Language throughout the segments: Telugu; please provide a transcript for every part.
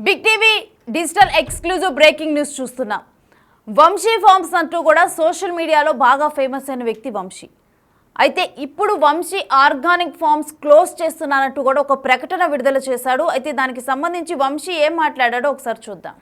Big TV digital exclusive breaking news చూస్తున్నాం. వంశీ ఫార్మ్స్ అంటూ కూడా సోషల్ మీడియాలో బాగా ఫేమస్ అయిన వ్యక్తి వంశీ. అయితే ఇప్పుడు వంశీ ఆర్గానిక్ ఫార్మ్స్ క్లోజ్ చేస్తున్నారంటూ కూడా ఒక ప్రకటన విడుదల చేశాడు. అయితే దానికి సంబంధించి వంశీ ఏం మాట్లాడాడో ఒకసారి చూద్దాం.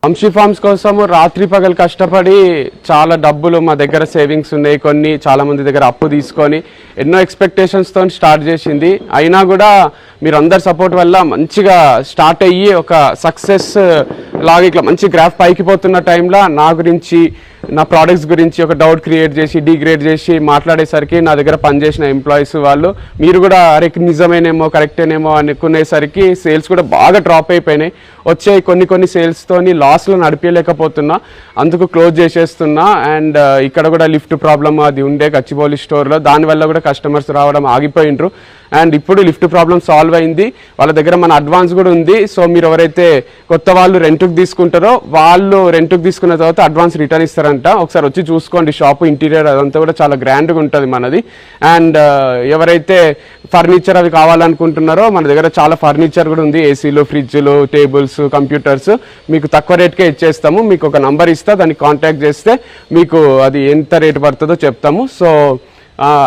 వంశీ ఫార్మ్స్ కోసము రాత్రి పగలు కష్టపడి చాలా డబ్బులు మా దగ్గర సేవింగ్స్ ఉన్నాయి, కొన్ని చాలా మంది దగ్గర అప్పు తీసుకొని ఎన్నో ఎక్స్పెక్టేషన్స్తో స్టార్ట్ చేసింది. అయినా కూడా మీరు అందరి సపోర్ట్ వల్ల మంచిగా స్టార్ట్ అయ్యి ఒక సక్సెస్ లాగా ఇట్లా మంచి గ్రాఫ్ పైకి పోతున్న టైంలో నా గురించి నా ప్రోడక్ట్స్ గురించి ఒక డౌట్ క్రియేట్ చేసి డిగ్రేడ్ చేసి మాట్లాడేసరికి నా దగ్గర పనిచేసిన ఎంప్లాయీస్ వాళ్ళు మీరు కూడా అరే నిజమేనేమో కరెక్టేనేమో అనుకునేసరికి సేల్స్ కూడా బాగా డ్రాప్ అయిపోయినాయి. వచ్చే కొన్ని సేల్స్తోని లాస్లో నడిపించలేకపోతున్నా, అందుకు క్లోజ్ చేసేస్తున్నా. అండ్ ఇక్కడ కూడా లిఫ్ట్ ప్రాబ్లమ్ అది ఉండే గచ్చిబౌలి స్టోర్లో, దానివల్ల కూడా కస్టమర్స్ రావడం ఆగిపోయిండ్రు. అండ్ ఇప్పుడు లిఫ్ట్ ప్రాబ్లం సాల్వ్ అయింది, వాళ్ళ దగ్గర మన అడ్వాన్స్ కూడా ఉంది. సో మీరు ఎవరైతే కొత్త వాళ్ళు రెంట్కి తీసుకుంటారో వాళ్ళు రెంట్కి తీసుకున్న తర్వాత అడ్వాన్స్ రిటర్న్ ఇస్తారంట. ఒకసారి వచ్చి చూసుకోండి, షాపు ఇంటీరియర్ అదంతా కూడా చాలా గ్రాండ్గా ఉంటుంది మనది. అండ్ ఎవరైతే ఫర్నిచర్ అవి కావాలనుకుంటున్నారో మన దగ్గర చాలా ఫర్నిచర్ కూడా ఉంది, ఏసీలు, ఫ్రిడ్జ్లు, టేబుల్స్, కంప్యూటర్స్ మీకు తక్కువ రేట్కే ఇచ్చేస్తాము. మీకు ఒక నంబర్ ఇస్తా, దాన్ని కాంటాక్ట్ చేస్తే మీకు అది ఎంత రేటు పడుతుందో చెప్తాము. సో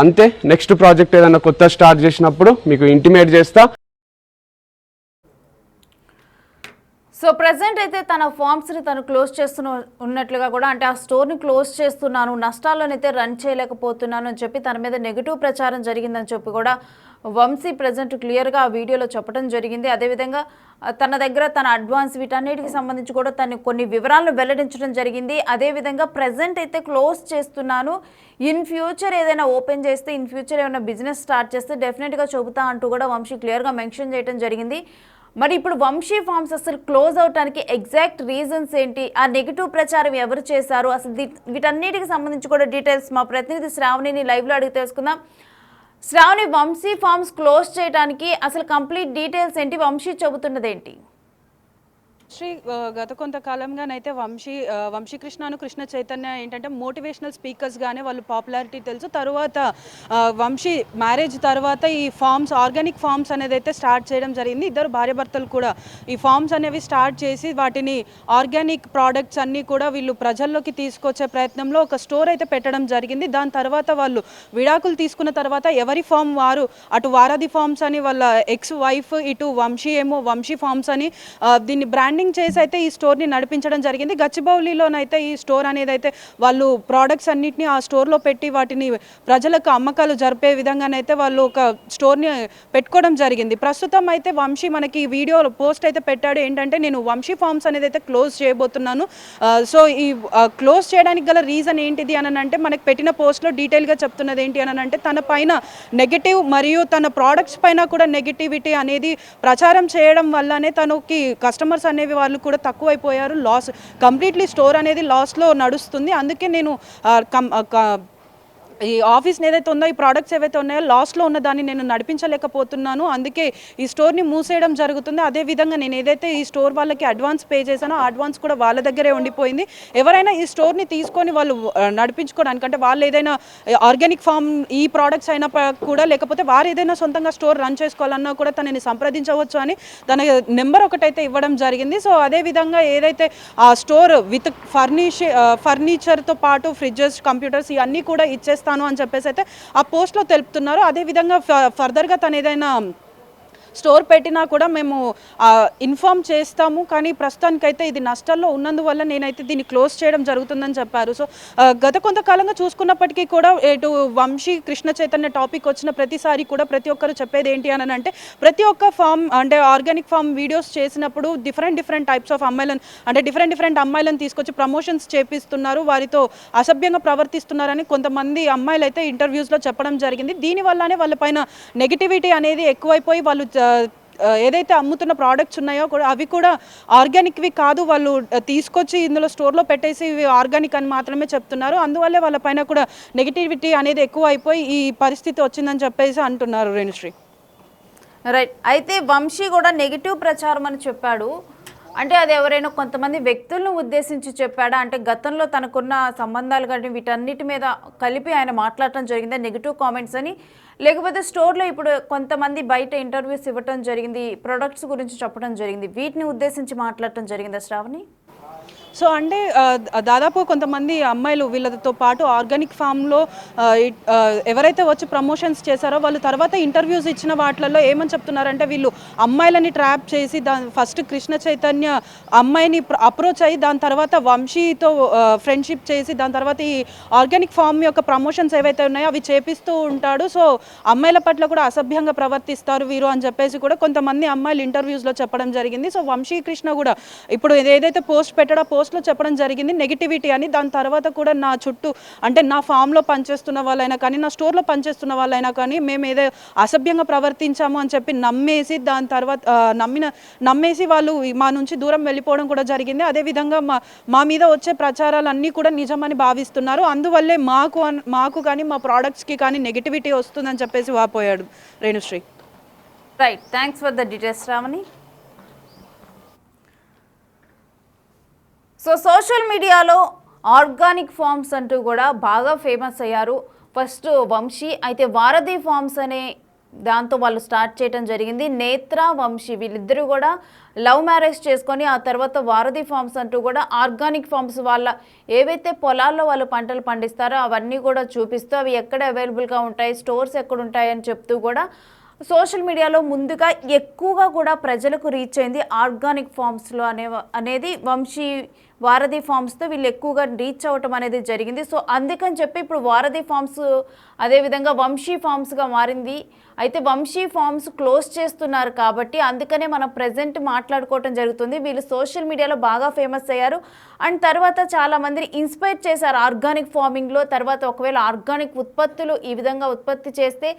అంతే, నెక్స్ట్ ప్రాజెక్ట్ ఏదైనా కొత్త స్టార్ట్ చేసినప్పుడు మీకు ఇంటిమేట్ చేస్తా. సో ప్రెసెంట్ అయితే తన ఫార్మ్స్ని తను క్లోజ్ ఉన్నట్లుగా కూడా, అంటే ఆ స్టోర్ని క్లోజ్ చేస్తున్నాను, నష్టాల్లోనైతే రన్ చేయలేకపోతున్నాను అని చెప్పి తన మీద నెగిటివ్ ప్రచారం జరిగిందని చెప్పి కూడా వంశీ ప్రెసెంట్ క్లియర్గా ఆ వీడియోలో చెప్పడం జరిగింది. అదేవిధంగా తన దగ్గర తన అడ్వాన్స్ వీటన్నిటికి సంబంధించి కూడా తను కొన్ని వివరాలను వెల్లడించడం జరిగింది. అదేవిధంగా ప్రెసెంట్ అయితే క్లోజ్ చేస్తున్నాను, ఇన్ ఫ్యూచర్ ఏదైనా ఓపెన్ చేస్తే, ఇన్ ఫ్యూచర్ ఏమైనా బిజినెస్ స్టార్ట్ చేస్తే డెఫినెట్గా చెబుతా అంటూ కూడా వంశీ క్లియర్గా మెన్షన్ చేయడం జరిగింది. మరి ఇప్పుడు వంశీ ఫార్మ్స్ అసలు క్లోజ్ అవడానికి ఎగ్జాక్ట్ రీజన్స్ ఏంటి, ఆ నెగిటివ్ ప్రచారం ఎవరు చేశారు, అసలు వీటన్నిటికి సంబంధించి కూడా డీటెయిల్స్ మా ప్రతినిధి శ్రావణిని లైవ్లో అడిగి తెలుసుకుందాం. శ్రావణి, వంశీ ఫార్మ్స్ క్లోజ్ చేయడానికి అసలు కంప్లీట్ డీటెయిల్స్ ఏంటి, వంశీ చెబుతున్నది ఏంటి? శ్రీ గత కొంతకాలంగానైతే వంశీకృష్ణను కృష్ణ చైతన్య ఏంటంటే మోటివేషనల్ స్పీకర్స్గానే వాళ్ళు పాపులారిటీ తెలుసు. తర్వాత వంశీ మ్యారేజ్ తర్వాత ఈ ఫార్మ్స్, ఆర్గానిక్ ఫార్మ్స్ అనేది అయితే స్టార్ట్ చేయడం జరిగింది. ఇద్దరు భార్యాభర్తలు కూడా ఈ ఫార్మ్స్ అనేవి స్టార్ట్ చేసి వాటిని ఆర్గానిక్ ప్రోడక్ట్స్ అన్నీ కూడా వీళ్ళు ప్రజల్లోకి తీసుకొచ్చే ప్రయత్నంలో ఒక స్టోర్ అయితే పెట్టడం జరిగింది. దాని తర్వాత వాళ్ళు విడాకులు తీసుకున్న తర్వాత ఎవరి ఫార్మ్ వారు, అటు వారధి ఫార్మ్స్ అని వాళ్ళ ఎక్స్ వైఫ్, ఇటు వంశీ ఏమో వంశీ ఫార్మ్స్ అని దీన్ని బ్రాండింగ్ చేసి అయితే ఈ స్టోర్ని నడిపించడం జరిగింది. గచ్చిబౌలిలోనైతే ఈ స్టోర్ అనేది అయితే వాళ్ళు ప్రోడక్ట్స్ అన్నిటిని ఆ స్టోర్లో పెట్టి వాటిని ప్రజలకు అమ్మకాలు జరిపే విధంగానైతే వాళ్ళు ఒక స్టోర్ని పెట్టుకోవడం జరిగింది. ప్రస్తుతం అయితే వంశీ మనకి వీడియోలో పోస్ట్ అయితే పెట్టాడు, ఏంటంటే నేను వంశీ ఫార్మ్స్ అనేది అయితే క్లోజ్ చేయబోతున్నాను. సో ఈ క్లోజ్ చేయడానికి గల రీజన్ ఏంటిది అని అంటే, మనకి పెట్టిన పోస్ట్లో డీటెయిల్గా చెప్తున్నది ఏంటి అని అంటే, తన పైన నెగిటివ్ మరియు తన ప్రోడక్ట్స్ పైన కూడా నెగిటివిటీ అనేది ప్రచారం చేయడం వల్లనే తనకి కస్టమర్స్ అనేవి వాళ్ళు కూడా తక్కువైపోయారు. లాస్ కంప్లీట్లీ స్టోర్ అనేది లాస్లో నడుస్తుంది. అందుకే నేను ఈ ఆఫీస్ని ఏదైతే ఉందో, ఈ ప్రోడక్ట్స్ ఏవైతే ఉన్నాయో లాస్ట్లో ఉన్న దాన్ని నేను నడిపించలేకపోతున్నాను, అందుకే ఈ స్టోర్ని మూసేయడం జరుగుతుంది. అదేవిధంగా నేను ఏదైతే ఈ స్టోర్ వాళ్ళకి అడ్వాన్స్ పే చేశానో ఆ అడ్వాన్స్ కూడా వాళ్ళ దగ్గరే ఉండిపోయింది. ఎవరైనా ఈ స్టోర్ని తీసుకొని వాళ్ళు నడిపించుకోవడానికి, అంటే వాళ్ళు ఏదైనా ఆర్గానిక్ ఫార్మ్ ఈ ప్రోడక్ట్స్ అయినా కూడా, లేకపోతే వారు ఏదైనా సొంతంగా స్టోర్ రన్ చేసుకోవాలన్నా కూడా తనని సంప్రదించవచ్చు అని తన నెంబర్ ఒకటైతే ఇవ్వడం జరిగింది. సో అదేవిధంగా ఏదైతే ఆ స్టోర్ విత్ ఫర్నిచర్తో పాటు ఫ్రిడ్జెస్, కంప్యూటర్స్ ఇవన్నీ కూడా ఇచ్చేస్తారు అని చెప్పేసి అయితే ఆ పోస్ట్లో తెలుపుతున్నారు. అదేవిధంగా ఫర్దర్గా తను ఏదైనా స్టోర్ పెట్టినా కూడా మేము ఇన్ఫామ్ చేస్తాము, కానీ ప్రస్తుతానికైతే ఇది నష్టాల్లో ఉన్నందువల్ల నేనైతే దీన్ని క్లోజ్ చేయడం జరుగుతుందని చెప్పారు. సో గత కొంతకాలంగా చూసుకున్నప్పటికీ కూడా ఇటు వంశీ కృష్ణ చైతన్య టాపిక్ వచ్చిన ప్రతిసారి కూడా ప్రతి ఒక్కరు చెప్పేది ఏంటి అని అంటే, ప్రతి ఒక్క ఫామ్ అంటే ఆర్గానిక్ ఫామ్ వీడియోస్ చేసినప్పుడు డిఫరెంట్ టైప్స్ ఆఫ్ అమ్మాయిలను, అంటే డిఫరెంట్ అమ్మాయిలను తీసుకొచ్చి ప్రమోషన్స్ చేపిస్తున్నారు, వారితో అసభ్యంగా ప్రవర్తిస్తున్నారని కొంతమంది అమ్మాయిలు అయితే ఇంటర్వ్యూస్లో చెప్పడం జరిగింది. దీనివల్లనే వాళ్ళపైన నెగిటివిటీ అనేది ఎక్కువైపోయి వాళ్ళు ఏదైతే అమ్ముతున్న ప్రోడక్ట్స్ ఉన్నాయో కూడా అవి కూడా ఆర్గానిక్వి కాదు, వాళ్ళు తీసుకొచ్చి ఇందులో స్టోర్లో పెట్టేసి ఇవి ఆర్గానిక్ అని మాత్రమే చెప్తున్నారు. అందువల్లే వాళ్ళపైన కూడా నెగిటివిటీ అనేది ఎక్కువ అయిపోయి ఈ పరిస్థితి వచ్చిందని చెప్పేసి అంటున్నారు. రేణుశ్రీ, రైట్. అయితే వంశీ కూడా నెగిటివ్ ప్రచారం అని చెప్పాడు. అంటే అది ఎవరైనా కొంతమంది వ్యక్తులను ఉద్దేశించి చెప్పాడా, అంటే గతంలో తనకున్న సంబంధాలు కానీ వీటన్నిటి మీద కలిపి ఆయన మాట్లాడటం జరిగిందా నెగిటివ్ కామెంట్స్ అని, లేకపోతే స్టోర్లో ఇప్పుడు కొంతమంది బయట ఇంటర్వ్యూస్ ఇవ్వటం జరిగింది, ప్రొడక్ట్స్ గురించి చెప్పడం జరిగింది, వీటిని ఉద్దేశించి మాట్లాడటం జరిగిందా శ్రావణి? సో అంటే దాదాపు కొంతమంది అమ్మాయిలు వీళ్ళతో పాటు ఆర్గానిక్ ఫామ్లో ఎవరైతే వచ్చి ప్రమోషన్స్ చేశారో వాళ్ళు తర్వాత ఇంటర్వ్యూస్ ఇచ్చిన వాటిల్లో ఏమని చెప్తున్నారంటే, వీళ్ళు అమ్మాయిలని ట్రాప్ చేసి ఫస్ట్ కృష్ణ చైతన్య అమ్మాయిని అప్రోచ్ అయ్యి దాని తర్వాత వంశీతో ఫ్రెండ్షిప్ చేసి దాని తర్వాత ఈ ఆర్గానిక్ ఫామ్ యొక్క ప్రమోషన్స్ ఏవైతే ఉన్నాయో అవి చేపిస్తూ ఉంటాడు. సో అమ్మాయిల పట్ల కూడా అసభ్యంగా ప్రవర్తిస్తారు వీరు అని చెప్పేసి కూడా కొంతమంది అమ్మాయిలు ఇంటర్వ్యూస్లో చెప్పడం జరిగింది. సో వంశీ కృష్ణ కూడా ఇప్పుడు ఏదైతే పోస్ట్ పెట్టాడో పోస్ట్లో చెప్పడం జరిగింది నెగిటివిటీ అని. దాని తర్వాత కూడా నా చుట్టూ అంటే నా ఫామ్లో పనిచేస్తున్న వాళ్ళైనా కానీ నా స్టోర్లో పనిచేస్తున్న వాళ్ళైనా కానీ మేము ఏదో అసభ్యంగా ప్రవర్తించాము అని చెప్పి నమ్మేసి దాని తర్వాత నమ్మేసి వాళ్ళు మా నుంచి దూరం వెళ్ళిపోవడం కూడా జరిగింది. అదేవిధంగా మా మీద వచ్చే ప్రచారాలన్నీ కూడా నిజమని భావిస్తున్నారు. అందువల్లే మాకు కానీ మా ప్రోడక్ట్స్కి కానీ నెగిటివిటీ వస్తుందని చెప్పేసి వాపోయాడు Renushree. Right, thanks for the details Shravani. So social మీడియాలో ఆర్గానిక్ ఫార్మ్స్ అంటూ కూడా బాగా ఫేమస్ అయ్యారు. ఫస్ట్ వంశీ, అయితే వారధి ఫార్మ్స్ అనే దాంతో వాళ్ళు స్టార్ట్ చేయడం జరిగింది. నేత్ర, వంశీ వీళ్ళిద్దరూ కూడా లవ్ మ్యారేజ్ చేసుకొని ఆ తర్వాత వారధి ఫార్మ్స్ అంటూ కూడా ఆర్గానిక్ ఫార్మ్స్ వాళ్ళ ఏవైతే పొలాల్లో వాళ్ళు పంటలు పండిస్తారో అవన్నీ కూడా చూపిస్తూ అవి ఎక్కడ అవైలబుల్గా ఉంటాయి, స్టోర్స్ ఎక్కడ ఉంటాయి అని చెప్తూ కూడా సోషల్ మీడియాలో ముందుగా ఎక్కువగా కూడా ప్రజలకు రీచ్ అయింది ఆర్గానిక్ ఫార్మ్స్లో అనేది వంశీ వారధి ఫార్మ్స్తో వీళ్ళు ఎక్కువగా రీచ్ అవ్వటం అనేది జరిగింది. సో అందుకని చెప్పి ఇప్పుడు వారధి ఫార్మ్స్ అదేవిధంగా వంశీ ఫార్మ్స్గా మారింది. అయితే వంశీ ఫార్మ్స్ క్లోజ్ చేస్తున్నారు కాబట్టి అందుకనే మనం ప్రజెంట్ మాట్లాడుకోవటం జరుగుతుంది. వీళ్ళు సోషల్ మీడియాలో బాగా ఫేమస్ అయ్యారు అండ్ తర్వాత చాలామందిని ఇన్స్పైర్ చేశారు ఆర్గానిక్ ఫార్మింగ్లో. తర్వాత ఒకవేళ ఆర్గానిక్ ఉత్పత్తులు ఈ విధంగా ఉత్పత్తి చేస్తే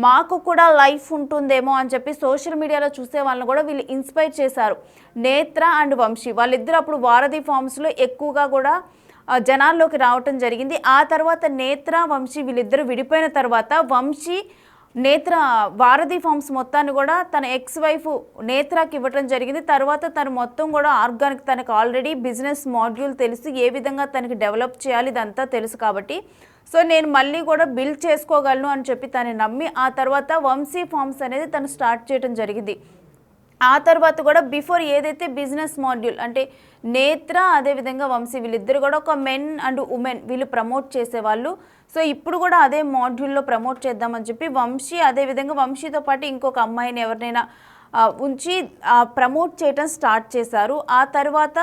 మాకు కూడా లైఫ్ ఉంటుందేమో అని చెప్పి సోషల్ మీడియాలో చూసే వాళ్ళని కూడా వీళ్ళు ఇన్స్పైర్ చేశారు. నేత్ర అండ్ వంశీ వాళ్ళిద్దరు అప్పుడు వారధి ఫార్మ్స్లో ఎక్కువగా కూడా జనాల్లోకి రావటం జరిగింది. ఆ తర్వాత నేత్ర, వంశీ వీళ్ళిద్దరూ విడిపోయిన తర్వాత వంశీ నేత్ర వారధి ఫార్మ్స్ మొత్తాన్ని కూడా తన ఎక్స్ వైఫ్ నేత్రకి ఇవ్వటం జరిగింది. తర్వాత తను మొత్తం కూడా ఆర్గానిక్, తనకు ఆల్రెడీ బిజినెస్ మాడ్యూల్ తెలుసు, ఏ విధంగా తనకి డెవలప్ చేయాలి ఇదంతా తెలుసు కాబట్టి సో నేను మళ్ళీ కూడా బిల్డ్ చేసుకోగలను అని చెప్పి తను నమ్మి ఆ తర్వాత వంశీ ఫార్మ్స్ అనేది తను స్టార్ట్ చేయడం జరిగింది. ఆ తర్వాత కూడా బిఫోర్ ఏదైతే బిజినెస్ మాడ్యూల్ అంటే నేత్ర అదేవిధంగా వంశీ వీళ్ళిద్దరు కూడా ఒక మెన్ అండ్ ఉమెన్ వీళ్ళు ప్రమోట్ చేసేవాళ్ళు. సో ఇప్పుడు కూడా అదే మాడ్యూల్లో ప్రమోట్ చేద్దామని చెప్పి వంశీ అదేవిధంగా వంశీతో పాటు ఇంకొక అమ్మాయిని ఎవరినైనా ఉంచి ప్రమోట్ చేయటం స్టార్ట్ చేశారు. ఆ తర్వాత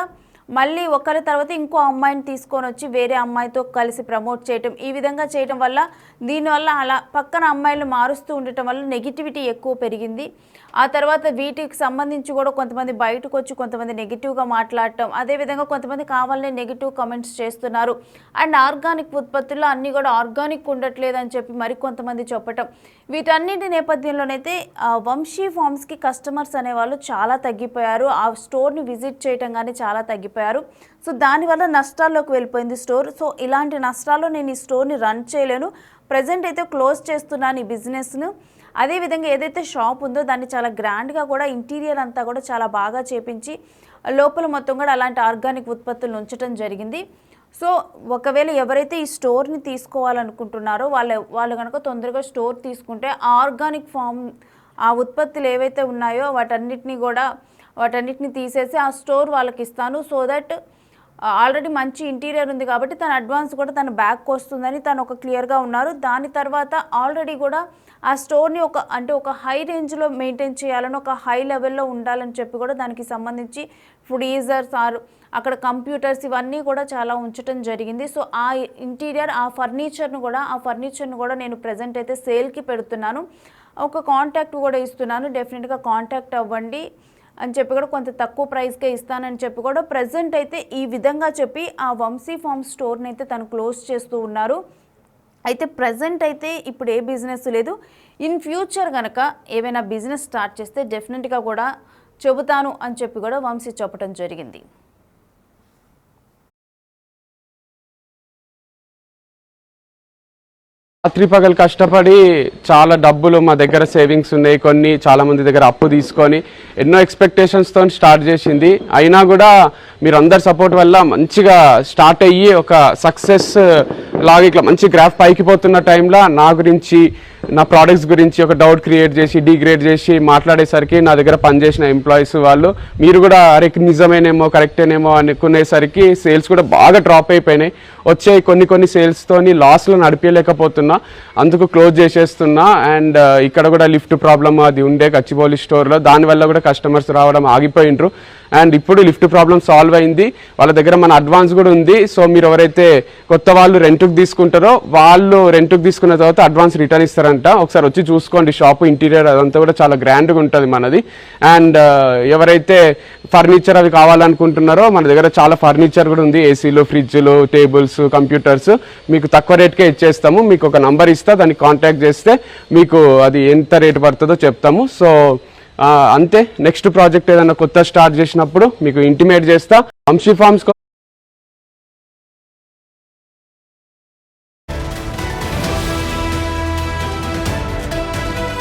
మళ్ళీ ఒకరి తర్వాత ఇంకో అమ్మాయిని తీసుకొని వచ్చి వేరే అమ్మాయితో కలిసి ప్రమోట్ చేయటం, ఈ విధంగా చేయటం వల్ల దీనివల్ల అలా పక్కన అమ్మాయిలు మారుస్తూ ఉండటం వల్ల నెగిటివిటీ ఎక్కువ పెరిగింది. ఆ తర్వాత వీటికి సంబంధించి కూడా కొంతమంది బయటకు వచ్చి కొంతమంది నెగిటివ్గా మాట్లాడటం, అదేవిధంగా కొంతమంది కావాలనే నెగిటివ్ కామెంట్స్ చేస్తున్నారు అండ్ ఆర్గానిక్ ఉత్పత్తుల్లో అన్నీ కూడా ఆర్గానిక్ ఉండట్లేదు అని చెప్పి మరికొంతమంది చెప్పటం. వీటన్నిటి నేపథ్యంలోనైతే వంశీ ఫార్మ్స్కి కస్టమర్స్ అనేవాళ్ళు చాలా తగ్గిపోయారు. ఆ స్టోర్ని విజిట్ చేయటం కానీ చాలా తగ్గిపోయారు. సో దానివల్ల నష్టాల్లోకి వెళ్ళిపోయింది స్టోర్. సో ఇలాంటి నష్టాల్లో నేను ఈ స్టోర్ని రన్ చేయలేను, ప్రజెంట్ అయితే క్లోజ్ చేస్తున్నాను ఈ బిజినెస్ను. అదేవిధంగా ఏదైతే షాప్ ఉందో దాన్ని చాలా గ్రాండ్గా కూడా ఇంటీరియర్ అంతా కూడా చాలా బాగా చేపించి లోపల మొత్తం కూడా అలాంటి ఆర్గానిక్ ఉత్పత్తులను ఉంచడం జరిగింది. సో ఒకవేళ ఎవరైతే ఈ స్టోర్ని తీసుకోవాలనుకుంటున్నారో వాళ్ళు కనుక తొందరగా స్టోర్ తీసుకుంటే ఆర్గానిక్ ఫామ్ ఆ ఉత్పత్తులు ఏవైతే ఉన్నాయో వాటన్నిటిని తీసేసి ఆ స్టోర్ వాళ్ళకి ఇస్తాను. సో దట్ ఆల్రెడీ మంచి ఇంటీరియర్ ఉంది కాబట్టి తన అడ్వాన్స్ కూడా తన బ్యాక్ వస్తుందని తను ఒక క్లియర్గా ఉన్నారు. దాని తర్వాత ఆల్రెడీ కూడా ఆ స్టోర్ని ఒక హై రేంజ్లో మెయింటైన్ చేయాలని, ఒక హై లెవెల్లో ఉండాలని చెప్పి కూడా దానికి సంబంధించి ఫ్రీజర్స్ అక్కడ కంప్యూటర్స్ ఇవన్నీ కూడా చాలా ఉంచడం జరిగింది. సో ఆ ఇంటీరియర్ ఆ ఫర్నిచర్ను కూడా నేను ప్రజెంట్ అయితే సేల్కి పెడుతున్నాను. ఒక కాంటాక్ట్ కూడా ఇస్తున్నాను, డెఫినెట్గా కాంటాక్ట్ అవ్వండి అని చెప్పి కూడా కొంత తక్కువ ప్రైస్కే ఇస్తానని చెప్పి కూడా ప్రజెంట్ అయితే ఈ విధంగా చెప్పి ఆ వంశీ ఫార్మ్ స్టోర్ని అయితే తను క్లోజ్ చేస్తూ ఉన్నారు. అయితే ప్రజెంట్ అయితే ఇప్పుడు ఏ బిజినెస్ లేదు. ఇన్ ఫ్యూచర్ కనుక ఏమైనా బిజినెస్ స్టార్ట్ చేస్తే డెఫినెట్గా కూడా చెబుతాను అని చెప్పి కూడా వంశీ చెప్పడం జరిగింది. రాత్రి పగలు కష్టపడి చాలా డబ్బులు మా దగ్గర సేవింగ్స్ ఉన్నాయి, కొన్ని చాలా మంది దగ్గర అప్పు తీసుకొని ఎన్నో ఎక్స్పెక్టేషన్స్తో స్టార్ట్ చేసింది. అయినా కూడా మీరు అందరి సపోర్ట్ వల్ల మంచిగా స్టార్ట్ అయ్యి ఒక సక్సెస్ లాగా ఇట్లా మంచి గ్రాఫ్ పైకి పోతున్న టైంలో నా గురించి, నా ప్రోడక్ట్స్ గురించి ఒక డౌట్ క్రియేట్ చేసి డిగ్రేడ్ చేసి మాట్లాడేసరికి నా దగ్గర పనిచేసిన ఎంప్లాయీస్ వాళ్ళు మీరు కూడా అరే నిజమేనేమో కరెక్టేనేమో అనుకునేసరికి సేల్స్ కూడా బాగా డ్రాప్ అయిపోయినాయి. వచ్చే కొన్ని సేల్స్తోని లాస్లో నడిపించలేకపోతున్నా, అందుకు క్లోజ్ చేసేస్తున్నా. అండ్ ఇక్కడ కూడా లిఫ్ట్ ప్రాబ్లమ్ అది ఉండే గచ్చిబౌలి స్టోర్లో, దానివల్ల కూడా కస్టమర్స్ రావడం ఆగిపోయినరు. అండ్ ఇప్పుడు లిఫ్ట్ ప్రాబ్లమ్ సాల్వ్ అయింది, వాళ్ళ దగ్గర మన అడ్వాన్స్ కూడా ఉంది. సో మీరు ఎవరైతే కొత్త వాళ్ళు రెంట్కి తీసుకుంటారో వాళ్ళు రెంట్కి తీసుకున్న తర్వాత అడ్వాన్స్ రిటర్న్ ఇస్తారంట. ఒకసారి వచ్చి చూసుకోండి, షాపు ఇంటీరియర్ అదంతా కూడా చాలా గ్రాండ్గా ఉంటుంది మనది. అండ్ ఎవరైతే ఫర్నిచర్ అవి కావాలనుకుంటున్నారో మన దగ్గర చాలా ఫర్నిచర్ కూడా ఉంది, ఏసీలు, ఫ్రిడ్జ్లు, టేబుల్స్, కంప్యూటర్స్ మీకు తక్కువ రేట్కే ఇచ్చేస్తాము. మీకు ఒక నంబర్ ఇస్తా, దాన్ని కాంటాక్ట్ చేస్తే మీకు అది ఎంత రేటు పడుతుందో చెప్తాము. సో అంతే, నెక్స్ట్ ప్రాజెక్ట్ ఏదైనా కొత్త స్టార్ట్ చేసినప్పుడు మీకు ఇంటిమేట్ చేస్తా. వంశీ ఫార్మ్స్